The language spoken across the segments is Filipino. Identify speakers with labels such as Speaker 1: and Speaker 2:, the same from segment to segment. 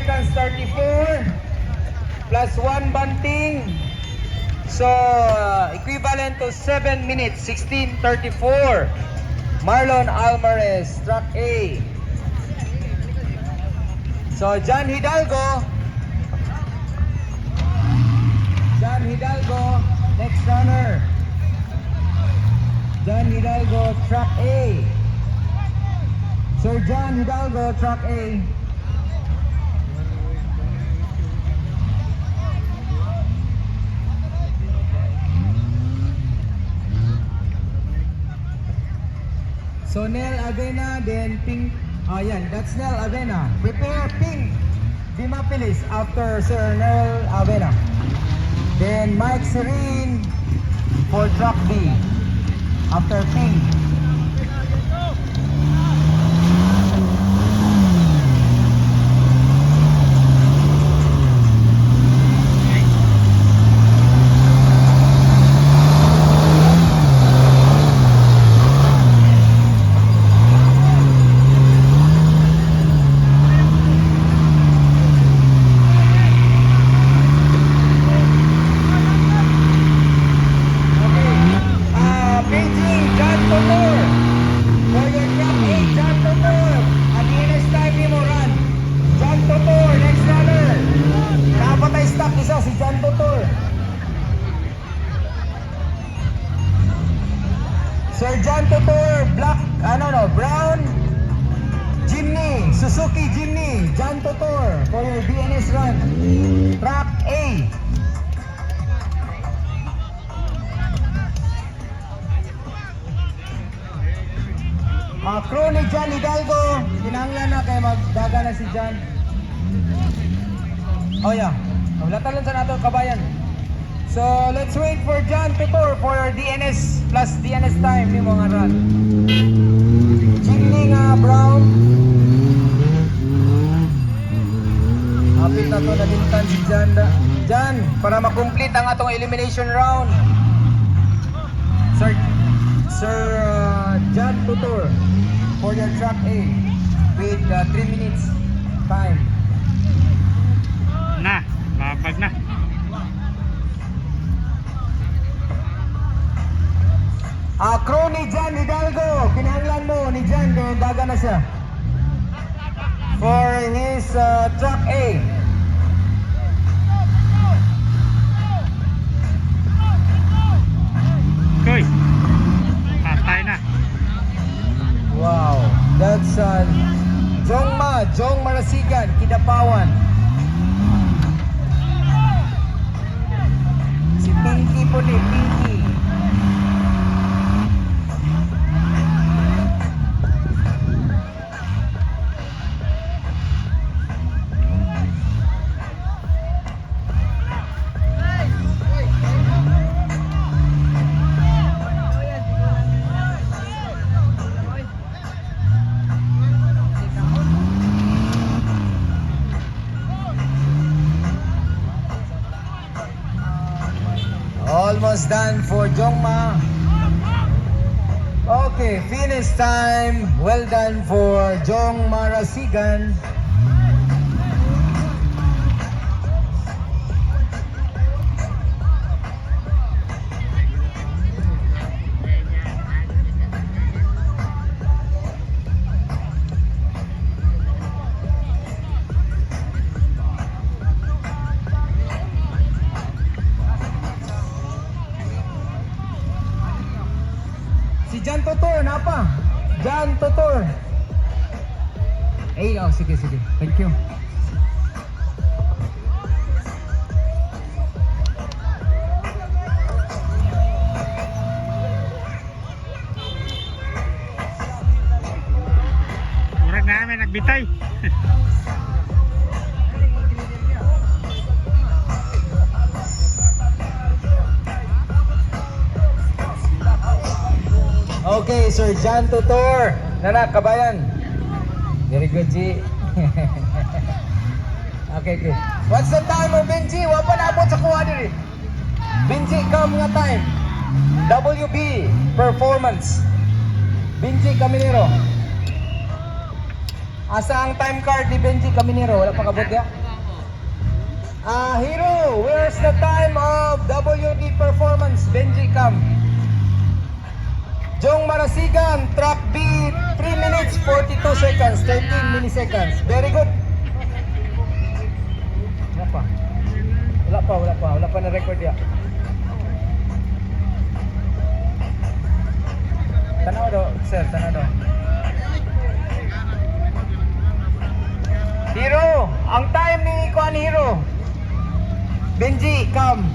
Speaker 1: seconds 34 plus 1 bunting. So, equivalent to 7 minutes, 16:34. Marlon Alvarez, track A. So, John Hidalgo, next runner. John Hidalgo, track A. Sir John Hidalgo, track A. So Nel Avena, then Pink. Oh yan, that's Nel Avena. Prepare Pink Dimapilis after Sir Nel Avena. Then Mike Serene for track B after Pink. Sir John Totor, brown Jimny, Suzuki Jimny, John Totor for your DNS run, track A. Crew ni John Hidalgo, kinanglan na kaya magdaga na si John. Oh yeah, latalan sa nato kabayan. So let's wait for John Totor for DNS plus DNS time ni mga run. Jimny nga brown. Hapit na to nalintan si John. John, para makomplete ang atong elimination round. Sir John Totor for your track A with 3 minutes time.
Speaker 2: Na, lapag na.
Speaker 1: Crew ni John Hidalgo, kinahanglan mo ni John kaya daga na siya for his track A.
Speaker 2: Koy, patay na.
Speaker 1: Wow, that's Jong Marasigan, Kidapawan. Si Pinky po ni Pinky. Almost done for Jongma. Okay, finish time. Well done for Jong Marasigan. Si John Totor, napa? John Totor. Sige. Thank you.
Speaker 2: Murag namin nagbitay.
Speaker 1: Okay, Sir John Totor. Nana, kabayan. Very good, G. Okay. What's the time of Benji? Wapa na abot sa kuha diri. Benji, come nga time. WB performance. Benji Caminero. Asa ang time card ni Benji Caminero? Wala pa kabot ya? Hero, where's the time of WD performance? Benji, come. Jong Marasigan, track B, 3 minutes 42 seconds, 13 milliseconds. Very good. Wala pa na record ya. Tanaw do, sir, tanaw do. Hero, ang time ni Kuan Hero. Benji, come.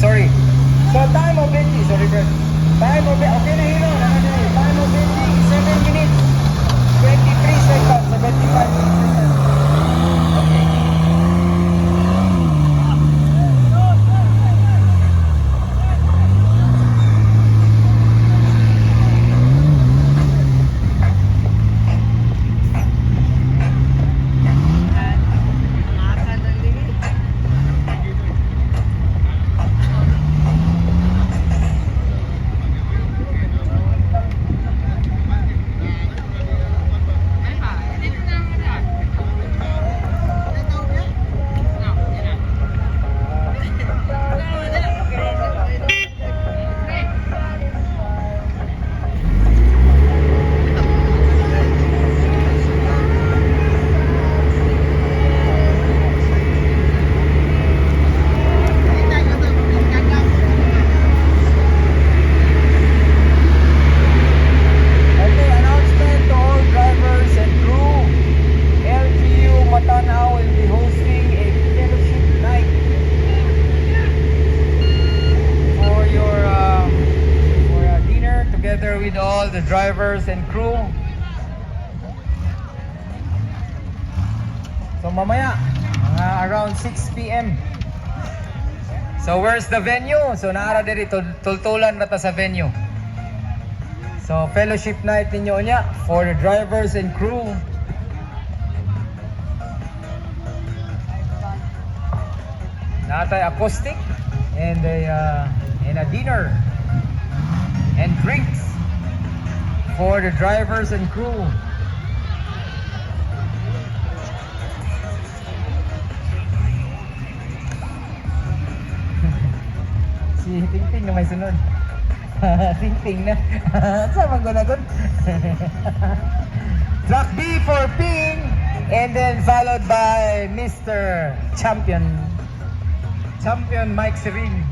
Speaker 1: Sorry. So time of Benji, sorry bro. Time of Benji, okay na Hero. Time of Benji, 7 minutes, 23 seconds, 75 seconds. Okay. With all the drivers and crew. So mamaya, around 6 p.m. So where's the venue? So naara diri tultulan na ta sa venue. So fellowship night ninyo niya for the drivers and crew. Natay acoustic and a dinner and drinks for the drivers and crew. Si Tingting na may sunod. Tingting na. Saan maggunagon? Track B for Ping, and then followed by Mr. Champion Mike Serin.